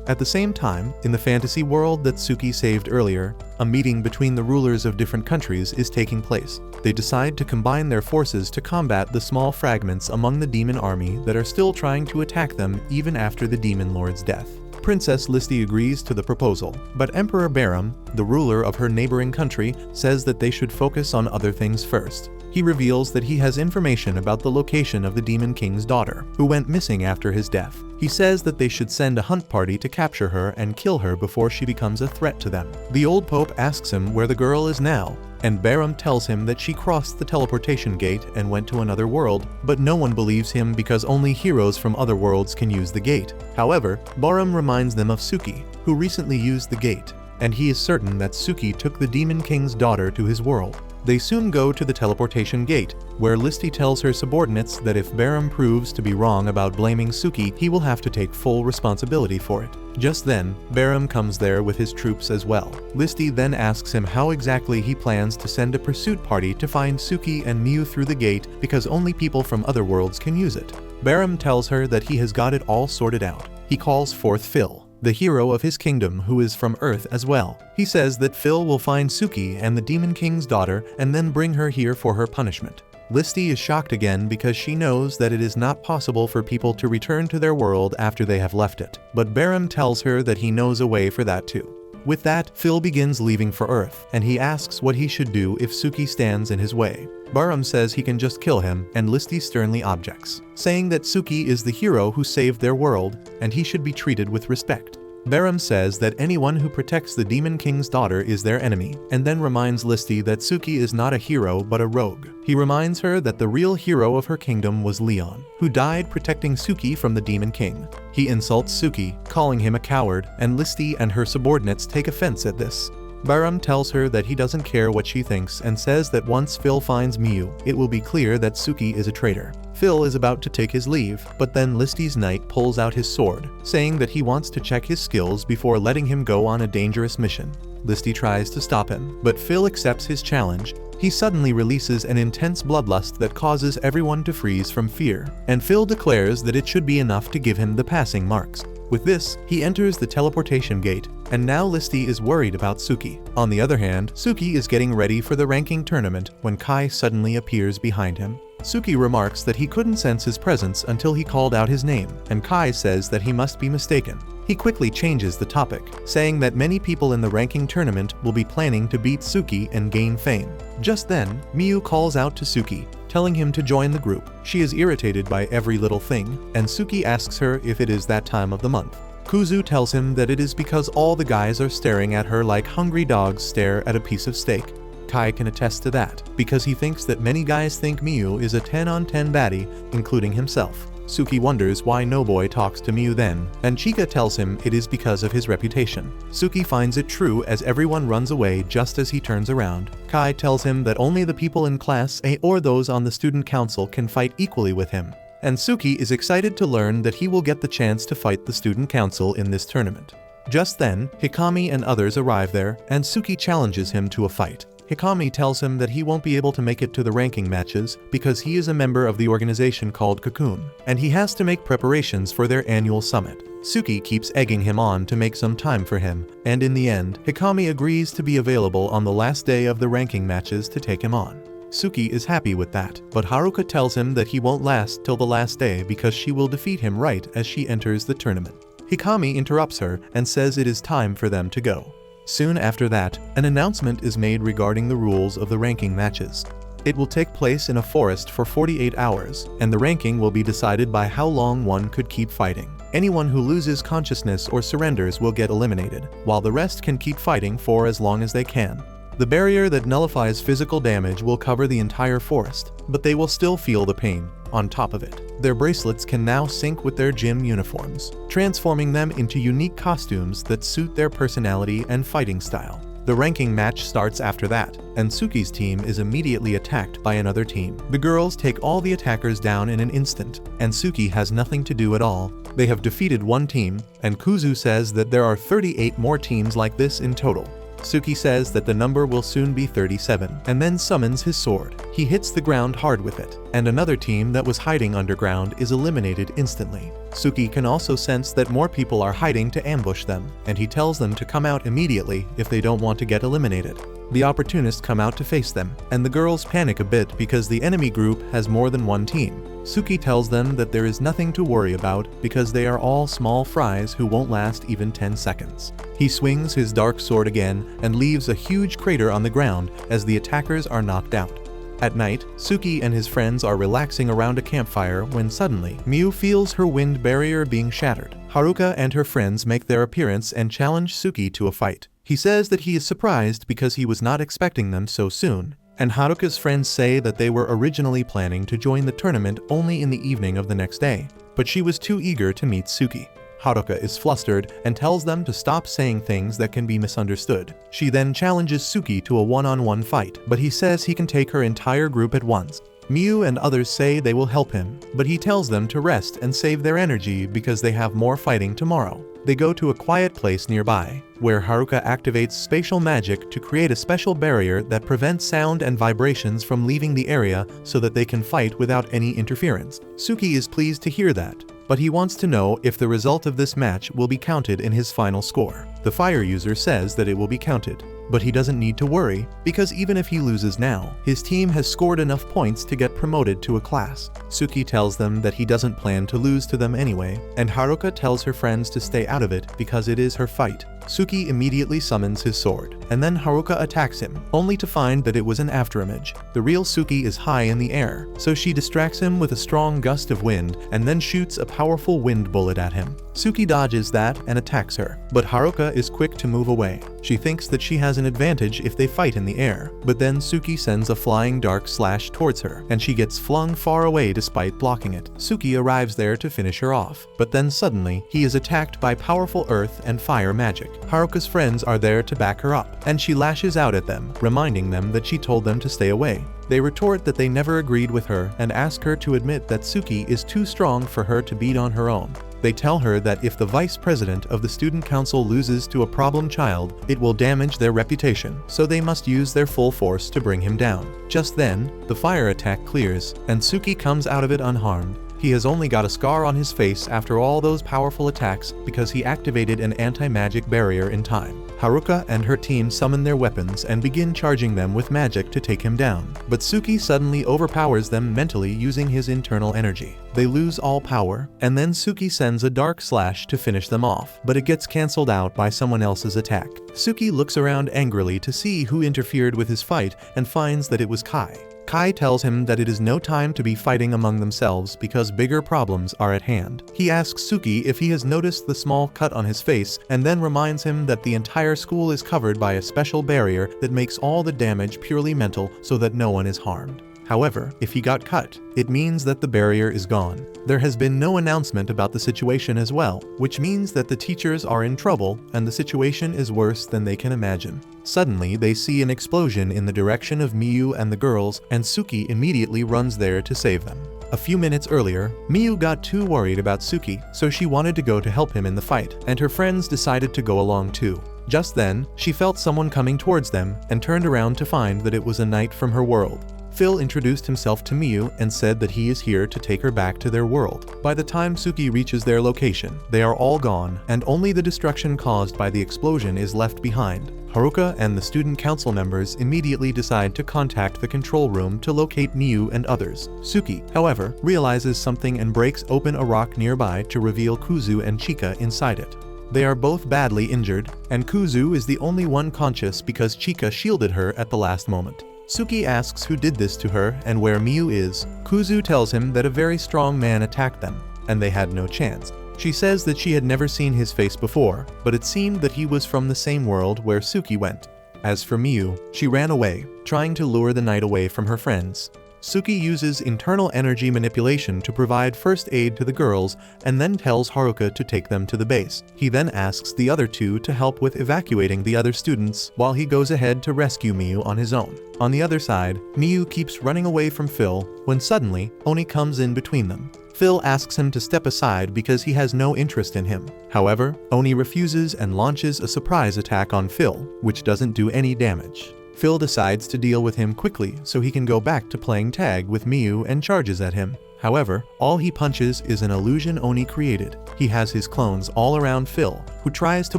Speaker 1: At the same time, in the fantasy world that Suki saved earlier, a meeting between the rulers of different countries is taking place. They decide to combine their forces to combat the small fragments among the demon army that are still trying to attack them even after the demon lord's death. Princess Listy agrees to the proposal, but Emperor Barum, the ruler of her neighboring country, says that they should focus on other things first. He reveals that he has information about the location of the Demon King's daughter, who went missing after his death. He says that they should send a hunt party to capture her and kill her before she becomes a threat to them. The old pope asks him where the girl is now, and Barum tells him that she crossed the teleportation gate and went to another world, but no one believes him because only heroes from other worlds can use the gate. However, Barum reminds them of Suki, who recently used the gate, and he is certain that Suki took the Demon King's daughter to his world. They soon go to the teleportation gate, where Listy tells her subordinates that if Barum proves to be wrong about blaming Suki, he will have to take full responsibility for it. Just then, Barum comes there with his troops as well. Listy then asks him how exactly he plans to send a pursuit party to find Suki and Mew through the gate because only people from other worlds can use it. Barum tells her that he has got it all sorted out. He calls forth Phil, the hero of his kingdom who is from Earth as well. He says that Phil will find Suki and the Demon King's daughter and then bring her here for her punishment. Listy is shocked again because she knows that it is not possible for people to return to their world after they have left it, but Barum tells her that he knows a way for that too. With that, Phil begins leaving for Earth, and he asks what he should do if Suki stands in his way. Barum says he can just kill him, and Listy sternly objects, saying that Suki is the hero who saved their world, and he should be treated with respect. Barum says that anyone who protects the Demon King's daughter is their enemy, and then reminds Listy that Suki is not a hero but a rogue. He reminds her that the real hero of her kingdom was Leon, who died protecting Suki from the Demon King. He insults Suki, calling him a coward, and Listy and her subordinates take offense at this. Barum tells her that he doesn't care what she thinks and says that once Phil finds Miyu, it will be clear that Suki is a traitor. Phil is about to take his leave, but then Listy's knight pulls out his sword, saying that he wants to check his skills before letting him go on a dangerous mission. Listy tries to stop him, but Phil accepts his challenge. He suddenly releases an intense bloodlust that causes everyone to freeze from fear, and Phil declares that it should be enough to give him the passing marks. With this, he enters the teleportation gate, and now Listy is worried about Suki. On the other hand, Suki is getting ready for the ranking tournament when Kai suddenly appears behind him. Suki remarks that he couldn't sense his presence until he called out his name, and Kai says that he must be mistaken. He quickly changes the topic, saying that many people in the ranking tournament will be planning to beat Suki and gain fame. Just then, Miyu calls out to Suki, telling him to join the group. She is irritated by every little thing, and Suki asks her if it is that time of the month. Kuzu tells him that it is because all the guys are staring at her like hungry dogs stare at a piece of steak. Kai can attest to that, because he thinks that many guys think Miyu is a 10-on-10 baddie, including himself. Suki wonders why no boy talks to Miyu then, and Chika tells him it is because of his reputation. Suki finds it true as everyone runs away just as he turns around. Kai tells him that only the people in Class A or those on the student council can fight equally with him. And Suki is excited to learn that he will get the chance to fight the student council in this tournament. Just then, Hikami and others arrive there, and Suki challenges him to a fight. Hikami tells him that he won't be able to make it to the ranking matches because he is a member of the organization called Cocoon, and he has to make preparations for their annual summit. Suki keeps egging him on to make some time for him, and in the end, Hikami agrees to be available on the last day of the ranking matches to take him on. Suki is happy with that, but Haruka tells him that he won't last till the last day because she will defeat him right as she enters the tournament. Hikami interrupts her and says it is time for them to go. Soon after that, an announcement is made regarding the rules of the ranking matches. It will take place in a forest for 48 hours, and the ranking will be decided by how long one could keep fighting. Anyone who loses consciousness or surrenders will get eliminated, while the rest can keep fighting for as long as they can. The barrier that nullifies physical damage will cover the entire forest, but they will still feel the pain. On top of it, their bracelets can now sync with their gym uniforms, transforming them into unique costumes that suit their personality and fighting style. The ranking match starts after that, and Suki's team is immediately attacked by another team. The girls take all the attackers down in an instant, and Suki has nothing to do at all. They have defeated one team, and Kuzu says that there are 38 more teams like this in total. Suki says that the number will soon be 37, and then summons his sword. He hits the ground hard with it, and another team that was hiding underground is eliminated instantly. Suki can also sense that more people are hiding to ambush them, and he tells them to come out immediately if they don't want to get eliminated. The opportunists come out to face them, and the girls panic a bit because the enemy group has more than one team. Suki tells them that there is nothing to worry about because they are all small fries who won't last even 10 seconds. He swings his dark sword again and leaves a huge crater on the ground as the attackers are knocked out. At night, Suki and his friends are relaxing around a campfire when suddenly, Miyu feels her wind barrier being shattered. Haruka and her friends make their appearance and challenge Suki to a fight. He says that he is surprised because he was not expecting them so soon, and Haruka's friends say that they were originally planning to join the tournament only in the evening of the next day, but she was too eager to meet Suki. Haruka is flustered and tells them to stop saying things that can be misunderstood. She then challenges Suki to a one-on-one fight, but he says he can take her entire group at once. Miyu and others say they will help him, but he tells them to rest and save their energy because they have more fighting tomorrow. They go to a quiet place nearby, where Haruka activates spatial magic to create a special barrier that prevents sound and vibrations from leaving the area so that they can fight without any interference. Suki is pleased to hear that, but he wants to know if the result of this match will be counted in his final score. The fire user says that it will be counted, but he doesn't need to worry because even if he loses now, his team has scored enough points to get promoted to a class. Suki tells them that he doesn't plan to lose to them anyway, and Haruka tells her friends to stay out of it because it is her fight. Suki immediately summons his sword, and then Haruka attacks him, only to find that it was an afterimage. The real Suki is high in the air, so she distracts him with a strong gust of wind and then shoots a powerful wind bullet at him. Suki dodges that and attacks her, but Haruka is quick to move away. She thinks that she has an advantage if they fight in the air, but then Suki sends a flying dark slash towards her, and she gets flung far away despite blocking it. Suki arrives there to finish her off, but then suddenly, he is attacked by powerful earth and fire magic. Haruka's friends are there to back her up, and she lashes out at them, reminding them that she told them to stay away. They retort that they never agreed with her and ask her to admit that Suki is too strong for her to beat on her own. They tell her that if the vice president of the student council loses to a problem child, it will damage their reputation, so they must use their full force to bring him down. Just then, the fire attack clears, and Suki comes out of it unharmed. He has only got a scar on his face after all those powerful attacks because he activated an anti-magic barrier in time. Haruka and her team summon their weapons and begin charging them with magic to take him down, but Suki suddenly overpowers them mentally using his internal energy. They lose all power, and then Suki sends a dark slash to finish them off, but it gets cancelled out by someone else's attack. Suki looks around angrily to see who interfered with his fight and finds that it was Kai. Kai tells him that it is no time to be fighting among themselves because bigger problems are at hand. He asks Suki if he has noticed the small cut on his face and then reminds him that the entire school is covered by a special barrier that makes all the damage purely mental so that no one is harmed. However, if he got cut, it means that the barrier is gone. There has been no announcement about the situation as well, which means that the teachers are in trouble and the situation is worse than they can imagine. Suddenly, they see an explosion in the direction of Miyu and the girls, and Suki immediately runs there to save them. A few minutes earlier, Miyu got too worried about Suki, so she wanted to go to help him in the fight, and her friends decided to go along too. Just then, she felt someone coming towards them and turned around to find that it was a knight from her world. Phil introduced himself to Miyu and said that he is here to take her back to their world. By the time Suki reaches their location, they are all gone, and only the destruction caused by the explosion is left behind. Haruka and the student council members immediately decide to contact the control room to locate Miyu and others. Suki, however, realizes something and breaks open a rock nearby to reveal Kuzu and Chika inside it. They are both badly injured, and Kuzu is the only one conscious because Chika shielded her at the last moment. Suki asks who did this to her and where Miyu is. Kuzu tells him that a very strong man attacked them, and they had no chance. She says that she had never seen his face before, but it seemed that he was from the same world where Suki went. As for Miyu, she ran away, trying to lure the knight away from her friends. Suki uses internal energy manipulation to provide first aid to the girls and then tells Haruka to take them to the base. He then asks the other two to help with evacuating the other students while he goes ahead to rescue Miyu on his own. On the other side, Miyu keeps running away from Phil when suddenly Oni comes in between them. Phil asks him to step aside because he has no interest in him. However, Oni refuses and launches a surprise attack on Phil, which doesn't do any damage. Phil decides to deal with him quickly so he can go back to playing tag with Miyu and charges at him. However, all he punches is an illusion Oni created. He has his clones all around Phil, who tries to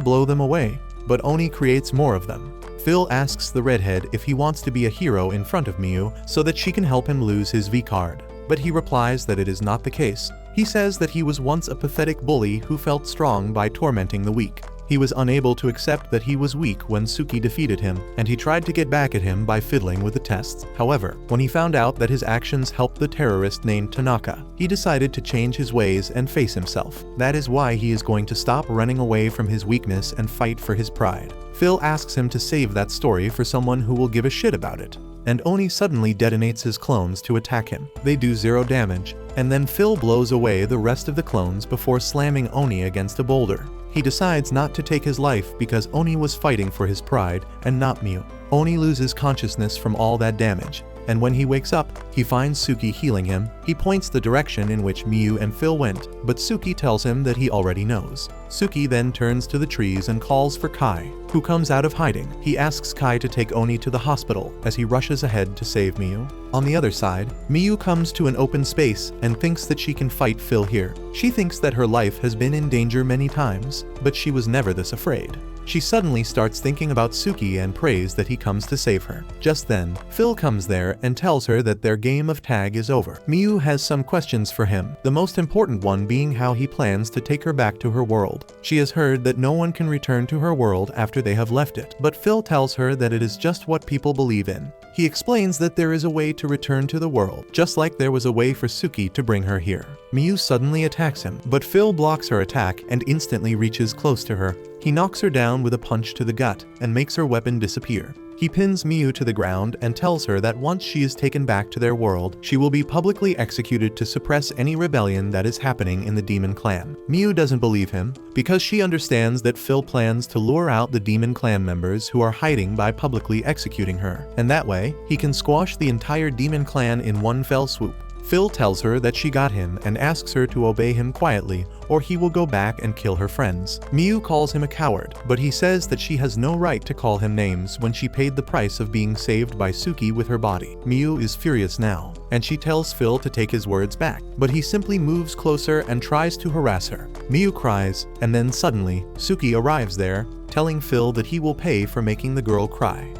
Speaker 1: blow them away, but Oni creates more of them. Phil asks the redhead if he wants to be a hero in front of Miyu so that she can help him lose his V card, but he replies that it is not the case. He says that he was once a pathetic bully who felt strong by tormenting the weak. He was unable to accept that he was weak when Suki defeated him, and he tried to get back at him by fiddling with the tests. However, when he found out that his actions helped the terrorist named Tanaka, he decided to change his ways and face himself. That is why he is going to stop running away from his weakness and fight for his pride. Phil asks him to save that story for someone who will give a shit about it. And Oni suddenly detonates his clones to attack him. They do 0 damage, and then Phil blows away the rest of the clones before slamming Oni against a boulder. He decides not to take his life because Oni was fighting for his pride and not Miyu. Oni loses consciousness from all that damage, and when he wakes up, he finds Suki healing him. He points the direction in which Miyu and Phil went, but Suki tells him that he already knows. Suki then turns to the trees and calls for Kai, who comes out of hiding. He asks Kai to take Oni to the hospital as he rushes ahead to save Miyu. On the other side, Miyu comes to an open space and thinks that she can fight Phil here. She thinks that her life has been in danger many times, but she was never this afraid. She suddenly starts thinking about Suki and prays that he comes to save her. Just then, Phil comes there and tells her that their game of tag is over. Miyu has some questions for him, the most important one being how he plans to take her back to her world. She has heard that no one can return to her world after they have left it, but Phil tells her that it is just what people believe in. He explains that there is a way to return to the world, just like there was a way for Suki to bring her here. Miyu suddenly attacks him, but Phil blocks her attack and instantly reaches close to her. He knocks her down with a punch to the gut and makes her weapon disappear. He pins Miyu to the ground and tells her that once she is taken back to their world, she will be publicly executed to suppress any rebellion that is happening in the demon clan. Miyu doesn't believe him, because she understands that Phil plans to lure out the demon clan members who are hiding by publicly executing her, and that way, he can squash the entire demon clan in one fell swoop. Phil tells her that she got him and asks her to obey him quietly, or he will go back and kill her friends. Miyu calls him a coward, but he says that she has no right to call him names when she paid the price of being saved by Suki with her body. Miyu is furious now, and she tells Phil to take his words back, but he simply moves closer and tries to harass her. Miyu cries, and then suddenly, Suki arrives there, telling Phil that he will pay for making the girl cry.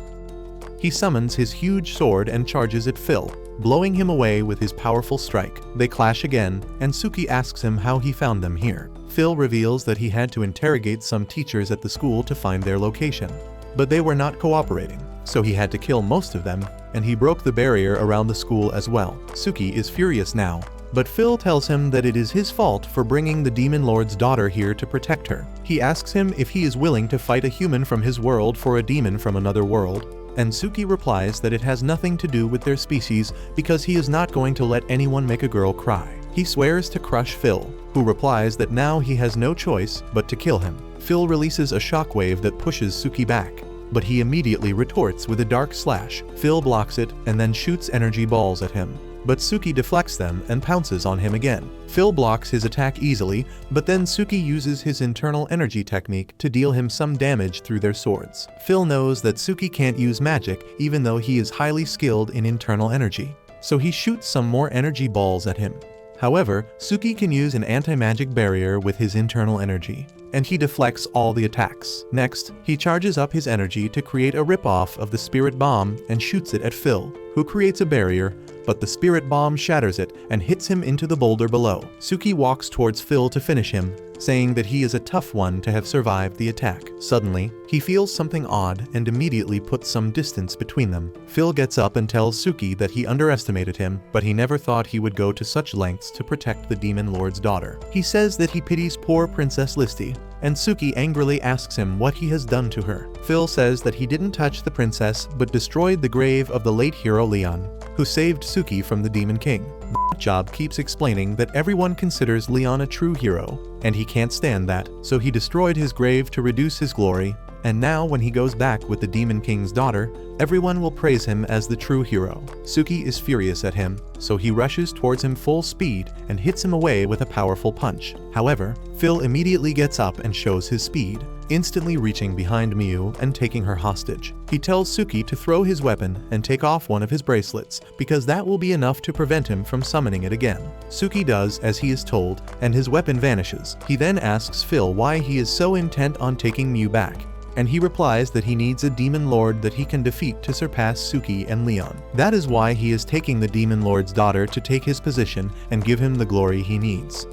Speaker 1: He summons his huge sword and charges at Phil, blowing him away with his powerful strike. They clash again, and Suki asks him how he found them here. Phil reveals that he had to interrogate some teachers at the school to find their location, but they were not cooperating, so he had to kill most of them, and he broke the barrier around the school as well. Suki is furious now, but Phil tells him that it is his fault for bringing the Demon Lord's daughter here to protect her. He asks him if he is willing to fight a human from his world for a demon from another world, and Suki replies that it has nothing to do with their species because he is not going to let anyone make a girl cry. He swears to crush Phil, who replies that now he has no choice but to kill him. Phil releases a shockwave that pushes Suki back, but he immediately retorts with a dark slash. Phil blocks it and then shoots energy balls at him, but Suki deflects them and pounces on him again. Phil blocks his attack easily, but then Suki uses his internal energy technique to deal him some damage through their swords. Phil knows that Suki can't use magic even though he is highly skilled in internal energy, so he shoots some more energy balls at him. However, Suki can use an anti-magic barrier with his internal energy, and he deflects all the attacks. Next, he charges up his energy to create a rip-off of the spirit bomb and shoots it at Phil, who creates a barrier, but the spirit bomb shatters it and hits him into the boulder below. Suki walks towards Phil to finish him, saying that he is a tough one to have survived the attack. Suddenly, he feels something odd and immediately puts some distance between them. Phil gets up and tells Suki that he underestimated him, but he never thought he would go to such lengths to protect the Demon Lord's daughter. He says that he pities poor Princess Listy, and Suki angrily asks him what he has done to her. Phil says that he didn't touch the princess but destroyed the grave of the late hero Leon, who saved Suki from the Demon King. Job keeps explaining that everyone considers Leon a true hero, and he can't stand that, so he destroyed his grave to reduce his glory, and now when he goes back with the Demon King's daughter, everyone will praise him as the true hero. Suki is furious at him, so he rushes towards him full speed and hits him away with a powerful punch. However, Phil immediately gets up and shows his speed, instantly reaching behind Miyu and taking her hostage. He tells Suki to throw his weapon and take off one of his bracelets, because that will be enough to prevent him from summoning it again. Suki does as he is told, and his weapon vanishes. He then asks Phil why he is so intent on taking Miyu back, and he replies that he needs a Demon Lord that he can defeat to surpass Suki and Leon. That is why he is taking the Demon Lord's daughter to take his position and give him the glory he needs.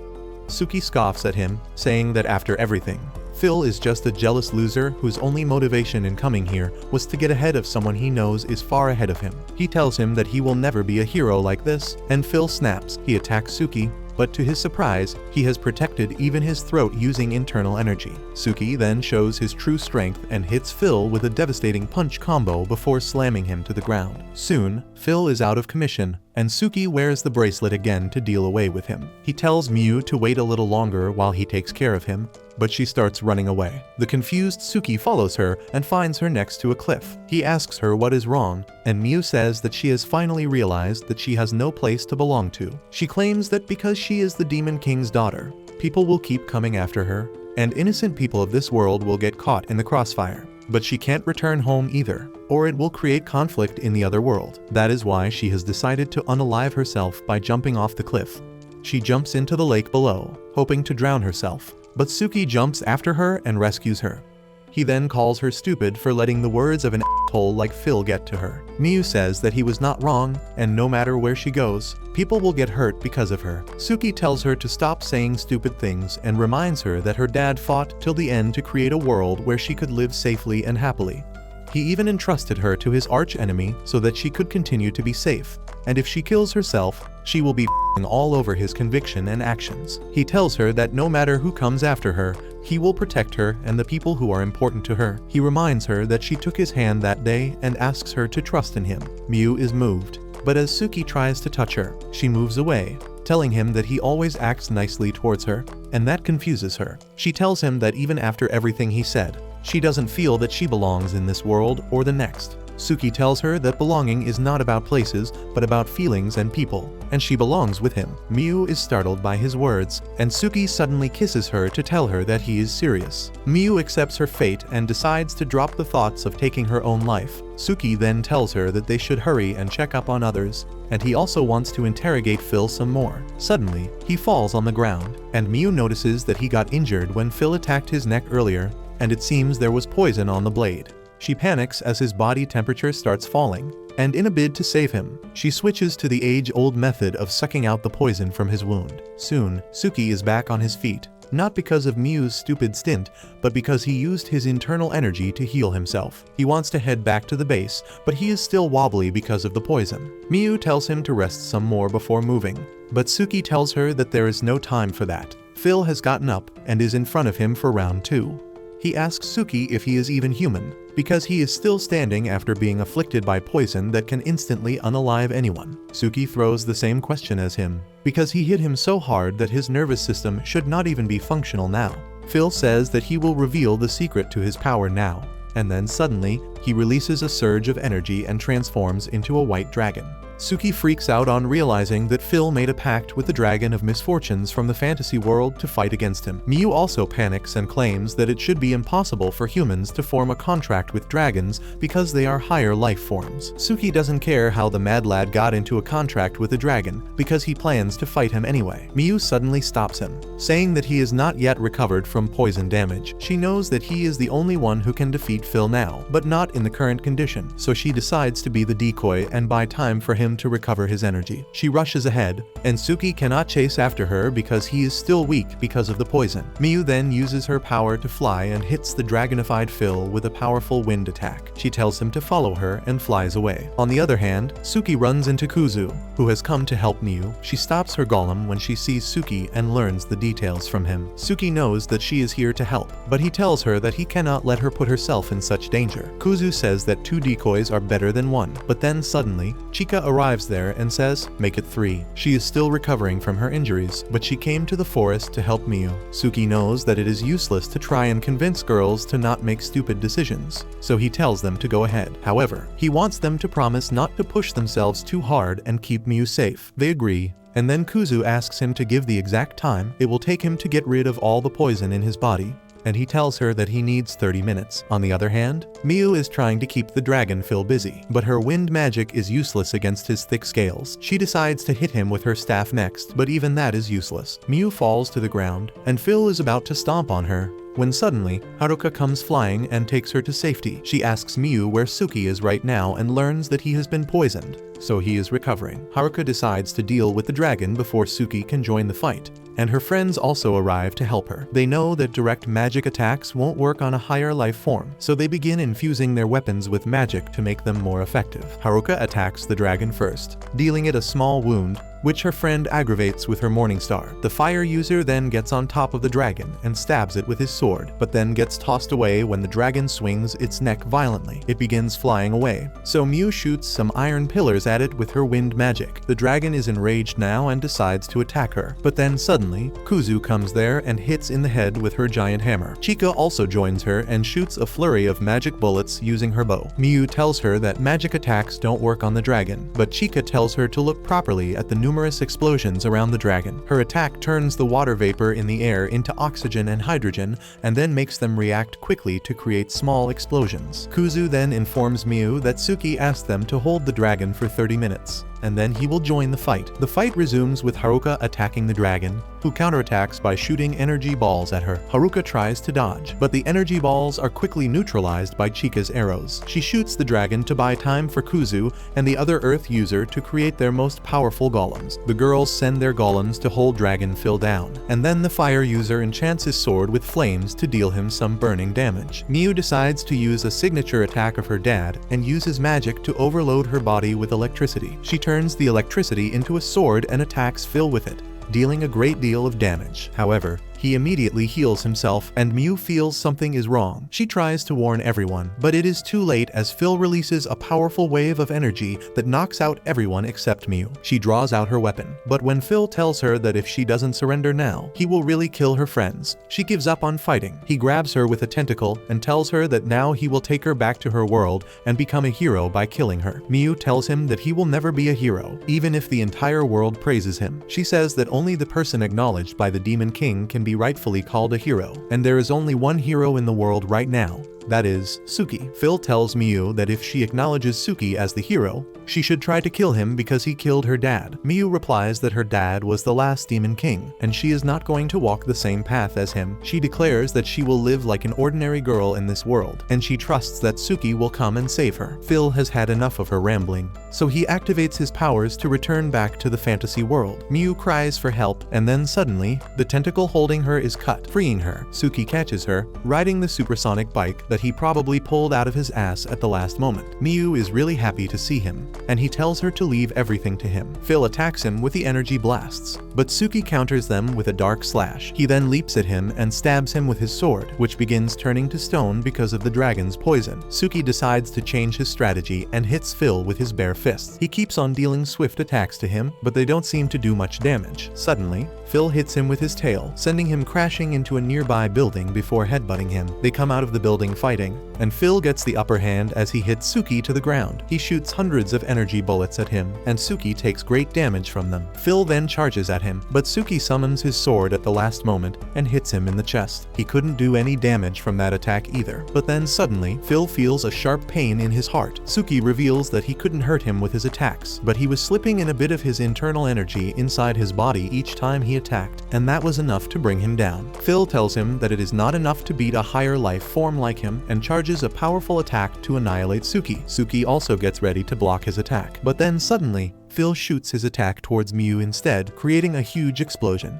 Speaker 1: Suki scoffs at him, saying that after everything, Phil is just a jealous loser whose only motivation in coming here was to get ahead of someone he knows is far ahead of him. He tells him that he will never be a hero like this, and Phil snaps. He attacks Suki, but to his surprise, he has protected even his throat using internal energy. Suki then shows his true strength and hits Phil with a devastating punch combo before slamming him to the ground. Soon, Phil is out of commission, and Suki wears the bracelet again to deal away with him. He tells Miyu to wait a little longer while he takes care of him, but she starts running away. The confused Suki follows her and finds her next to a cliff. He asks her what is wrong, and Miyu says that she has finally realized that she has no place to belong to. She claims that because she is the Demon King's daughter, people will keep coming after her, and innocent people of this world will get caught in the crossfire. But she can't return home either, or it will create conflict in the other world. That is why she has decided to unalive herself by jumping off the cliff. She jumps into the lake below, hoping to drown herself, but Suki jumps after her and rescues her. He then calls her stupid for letting the words of an asshole like Phil get to her. Miyu says that he was not wrong, and no matter where she goes, people will get hurt because of her. Suki tells her to stop saying stupid things and reminds her that her dad fought till the end to create a world where she could live safely and happily. He even entrusted her to his arch-enemy so that she could continue to be safe, and if she kills herself, she will be f***ing all over his conviction and actions. He tells her that no matter who comes after her, he will protect her and the people who are important to her. He reminds her that she took his hand that day and asks her to trust in him. Miu is moved, but as Suki tries to touch her, she moves away, telling him that he always acts nicely towards her, and that confuses her. She tells him that even after everything he said, she doesn't feel that she belongs in this world or the next. Suki tells her that belonging is not about places, but about feelings and people, and she belongs with him. Miu is startled by his words, and Suki suddenly kisses her to tell her that he is serious. Miu accepts her fate and decides to drop the thoughts of taking her own life. Suki then tells her that they should hurry and check up on others, and he also wants to interrogate Phil some more. Suddenly, he falls on the ground, and Miu notices that he got injured when Phil attacked his neck earlier, and it seems there was poison on the blade. She panics as his body temperature starts falling, and in a bid to save him, she switches to the age-old method of sucking out the poison from his wound. Soon, Suki is back on his feet, not because of Miu's stupid stint, but because he used his internal energy to heal himself. He wants to head back to the base, but he is still wobbly because of the poison. Miu tells him to rest some more before moving, but Suki tells her that there is no time for that. Phil has gotten up and is in front of him for round 2. He asks Suki if he is even human, because he is still standing after being afflicted by poison that can instantly unalive anyone. Suki throws the same question as him, because he hit him so hard that his nervous system should not even be functional now. Phil says that he will reveal the secret to his power now, and then suddenly, he releases a surge of energy and transforms into a white dragon. Suki freaks out on realizing that Phil made a pact with the dragon of misfortunes from the fantasy world to fight against him. Miu also panics and claims that it should be impossible for humans to form a contract with dragons because they are higher life forms. Suki doesn't care how the mad lad got into a contract with the dragon because he plans to fight him anyway. Miu suddenly stops him, saying that he is not yet recovered from poison damage. She knows that he is the only one who can defeat Phil now, but not in the current condition, so she decides to be the decoy and buy time for him to recover his energy. She rushes ahead, and Suki cannot chase after her because he is still weak because of the poison. Miu then uses her power to fly and hits the dragonified Phil with a powerful wind attack. She tells him to follow her and flies away. On the other hand, Suki runs into Kuzu, who has come to help Miu. She stops her golem when she sees Suki and learns the details from him. Suki knows that she is here to help, but he tells her that he cannot let her put herself in such danger. Kuzu says that 2 decoys are better than 1, but then suddenly, Chika arrives there and says, "Make it 3. She is still recovering from her injuries, but she came to the forest to help Miu. Suki knows that it is useless to try and convince girls to not make stupid decisions, so he tells them to go ahead. However, he wants them to promise not to push themselves too hard and keep Miu safe. They agree, and then Kuzu asks him to give the exact time it will take him to get rid of all the poison in his body, and he tells her that he needs 30 minutes. On the other hand, Miu is trying to keep the dragon Phil busy, but her wind magic is useless against his thick scales. She decides to hit him with her staff next, but even that is useless. Miu falls to the ground, and Phil is about to stomp on her, when suddenly, Haruka comes flying and takes her to safety. She asks Miu where Suki is right now and learns that he has been poisoned, so he is recovering. Haruka decides to deal with the dragon before Suki can join the fight, and her friends also arrive to help her. They know that direct magic attacks won't work on a higher life form, so they begin infusing their weapons with magic to make them more effective. Haruka attacks the dragon first, dealing it a small wound, which her friend aggravates with her morning star. The fire user then gets on top of the dragon and stabs it with his sword, but then gets tossed away when the dragon swings its neck violently. It begins flying away, so Miu shoots some iron pillars at it with her wind magic. The dragon is enraged now and decides to attack her, but then suddenly, Kuzu comes there and hits in the head with her giant hammer. Chika also joins her and shoots a flurry of magic bullets using her bow. Miu tells her that magic attacks don't work on the dragon, but Chika tells her to look properly at the numerous explosions around the dragon. Her attack turns the water vapor in the air into oxygen and hydrogen, and then makes them react quickly to create small explosions. Kuzu then informs Miu that Suki asked them to hold the dragon for 30 minutes, and then he will join the fight. The fight resumes with Haruka attacking the dragon, who counterattacks by shooting energy balls at her. Haruka tries to dodge, but the energy balls are quickly neutralized by Chika's arrows. She shoots the dragon to buy time for Kuzu and the other Earth user to create their most powerful golems. The girls send their golems to hold Dragon Phil down, and then the fire user enchants his sword with flames to deal him some burning damage. Miu decides to use a signature attack of her dad and uses magic to overload her body with electricity. She turns turns the electricity into a sword and attacks Phil with it, dealing a great deal of damage. However, he immediately heals himself and Mew feels something is wrong. She tries to warn everyone, but it is too late as Phil releases a powerful wave of energy that knocks out everyone except Mew. She draws out her weapon, but when Phil tells her that if she doesn't surrender now, he will really kill her friends, she gives up on fighting. He grabs her with a tentacle and tells her that now he will take her back to her world and become a hero by killing her. Mew tells him that he will never be a hero, even if the entire world praises him. She says that only the person acknowledged by the Demon King can be rightfully called a hero, and there is only one hero in the world right now. That is, Suki. Phil tells Mew that if she acknowledges Suki as the hero, she should try to kill him because he killed her dad. Mew replies that her dad was the last Demon King, and she is not going to walk the same path as him. She declares that she will live like an ordinary girl in this world, and she trusts that Suki will come and save her. Phil has had enough of her rambling, so he activates his powers to return back to the fantasy world. Mew cries for help, and then suddenly, the tentacle holding her is cut, freeing her. Suki catches her, riding the supersonic bike that he probably pulled out of his ass at the last moment. Mew is really happy to see him, and he tells her to leave everything to him. Phil attacks him with the energy blasts, but Suki counters them with a dark slash. He then leaps at him and stabs him with his sword, which begins turning to stone because of the dragon's poison. Suki decides to change his strategy and hits Phil with his bare fists. He keeps on dealing swift attacks to him, but they don't seem to do much damage. Suddenly, Phil hits him with his tail, sending him crashing into a nearby building before headbutting him. They come out of the building fighting, and Phil gets the upper hand as he hits Suki to the ground. He shoots hundreds of energy bullets at him, and Suki takes great damage from them. Phil then charges at him, but Suki summons his sword at the last moment and hits him in the chest. He couldn't do any damage from that attack either. But then suddenly, Phil feels a sharp pain in his heart. Suki reveals that he couldn't hurt him with his attacks, but he was slipping in a bit of his internal energy inside his body each time he attacked, and that was enough to bring him down. Phil tells him that it is not enough to beat a higher life form like him and charges a powerful attack to annihilate Suki. Suki also gets ready to block his attack, but then suddenly, Phil shoots his attack towards Mew instead, creating a huge explosion.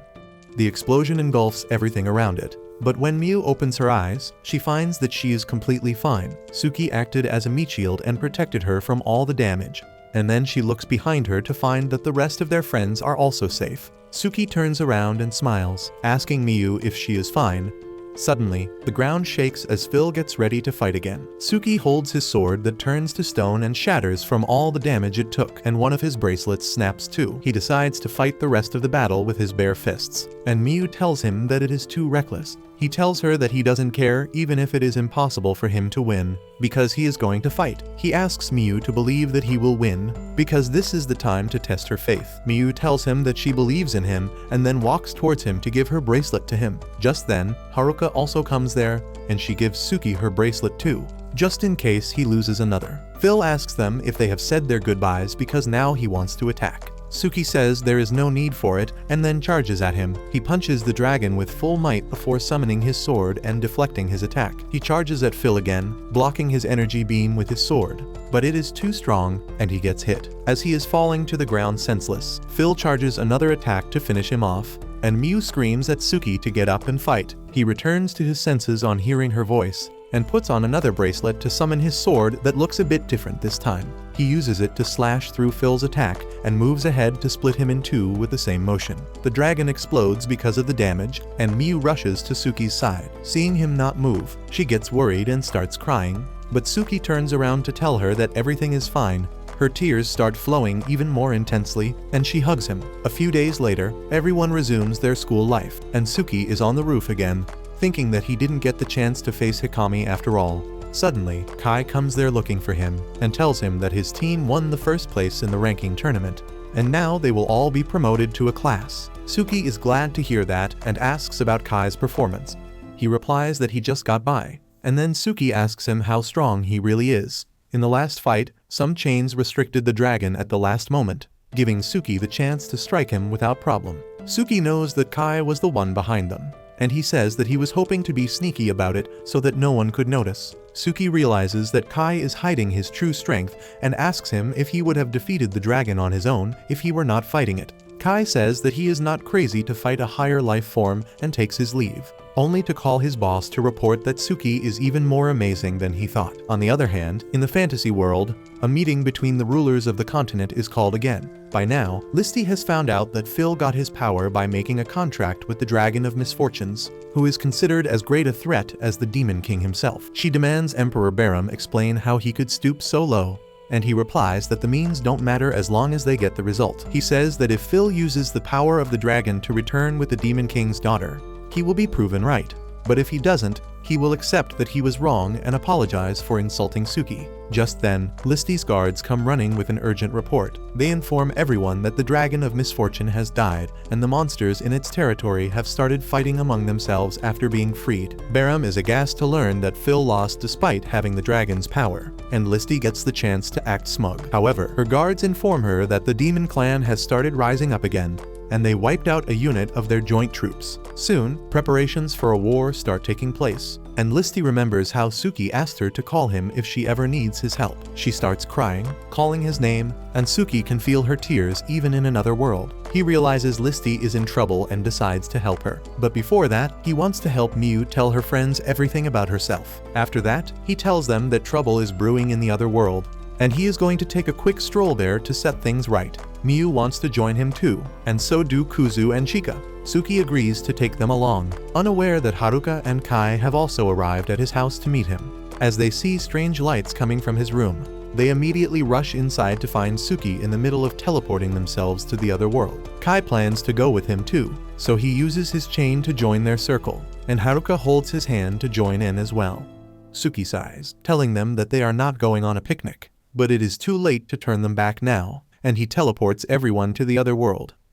Speaker 1: The explosion engulfs everything around it, but when Mew opens her eyes, she finds that she is completely fine. Suki acted as a meat shield and protected her from all the damage, and then she looks behind her to find that the rest of their friends are also safe. Suki turns around and smiles, asking Mew if she is fine. Suddenly, the ground shakes as Phil gets ready to fight again. Suki holds his sword that turns to stone and shatters from all the damage it took, and one of his bracelets snaps too. He decides to fight the rest of the battle with his bare fists, and Mew tells him that it is too reckless. He tells her that he doesn't care even if it is impossible for him to win, because he is going to fight. He asks Mew to believe that he will win, because this is the time to test her faith. Mew tells him that she believes in him, and then walks towards him to give her bracelet to him. Just then, Haruka also comes there, and she gives Suki her bracelet too, just in case he loses another. Phil asks them if they have said their goodbyes because now he wants to attack. Suki says there is no need for it and then charges at him. He punches the dragon with full might before summoning his sword and deflecting his attack. He charges at Phil again, blocking his energy beam with his sword, but it is too strong and he gets hit. As he is falling to the ground senseless, Phil charges another attack to finish him off, and Mew screams at Suki to get up and fight. He returns to his senses on hearing her voice, and puts on another bracelet to summon his sword that looks a bit different this time. He uses it to slash through Phil's attack and moves ahead to split him in two with the same motion. The dragon explodes because of the damage, and Mew rushes to Suki's side. Seeing him not move, she gets worried and starts crying, but Suki turns around to tell her that everything is fine. Her tears start flowing even more intensely, and she hugs him. A few days later, everyone resumes their school life, and Suki is on the roof again, thinking that he didn't get the chance to face Hikami after all. Suddenly, Kai comes there looking for him, and tells him that his team won the first place in the ranking tournament, and now they will all be promoted to a class. Suki is glad to hear that and asks about Kai's performance. He replies that he just got by, and then Suki asks him how strong he really is. In the last fight, some chains restricted the dragon at the last moment, giving Suki the chance to strike him without problem. Suki knows that Kai was the one behind them, and he says that he was hoping to be sneaky about it so that no one could notice. Suki realizes that Kai is hiding his true strength and asks him if he would have defeated the dragon on his own if he were not fighting it. Kai says that he is not crazy to fight a higher life form and takes his leave, only to call his boss to report that Suki is even more amazing than he thought. On the other hand, in the fantasy world, a meeting between the rulers of the continent is called again. By now, Listy has found out that Phil got his power by making a contract with the Dragon of Misfortunes, who is considered as great a threat as the Demon King himself. She demands Emperor Barum explain how he could stoop so low, and he replies that the means don't matter as long as they get the result. He says that if Phil uses the power of the dragon to return with the Demon King's daughter, he will be proven right. But if he doesn't, he will accept that he was wrong and apologize for insulting Suki. Just then, Listy's guards come running with an urgent report. They inform everyone that the Dragon of Misfortune has died, and the monsters in its territory have started fighting among themselves after being freed. Barum is aghast to learn that Phil lost despite having the dragon's power, and Listy gets the chance to act smug. However, her guards inform her that the demon clan has started rising up again, and they wiped out a unit of their joint troops. Soon, preparations for a war start taking place, and Listy remembers how Suki asked her to call him if she ever needs his help. She starts crying, calling his name, and Suki can feel her tears even in another world. He realizes Listy is in trouble and decides to help her. But before that, he wants to help Miu tell her friends everything about herself. After that, he tells them that trouble is brewing in the other world, and he is going to take a quick stroll there to set things right. Miu wants to join him too, and so do Kuzu and Chika. Suki agrees to take them along, unaware that Haruka and Kai have also arrived at his house to meet him. As they see strange lights coming from his room, they immediately rush inside to find Suki in the middle of teleporting themselves to the other world. Kai plans to go with him too, so he uses his chain to join their circle, and Haruka holds his hand to join in as well. Suki sighs, telling them that they are not going on a picnic, but it is too late to turn them back now, and he teleports everyone to the other world.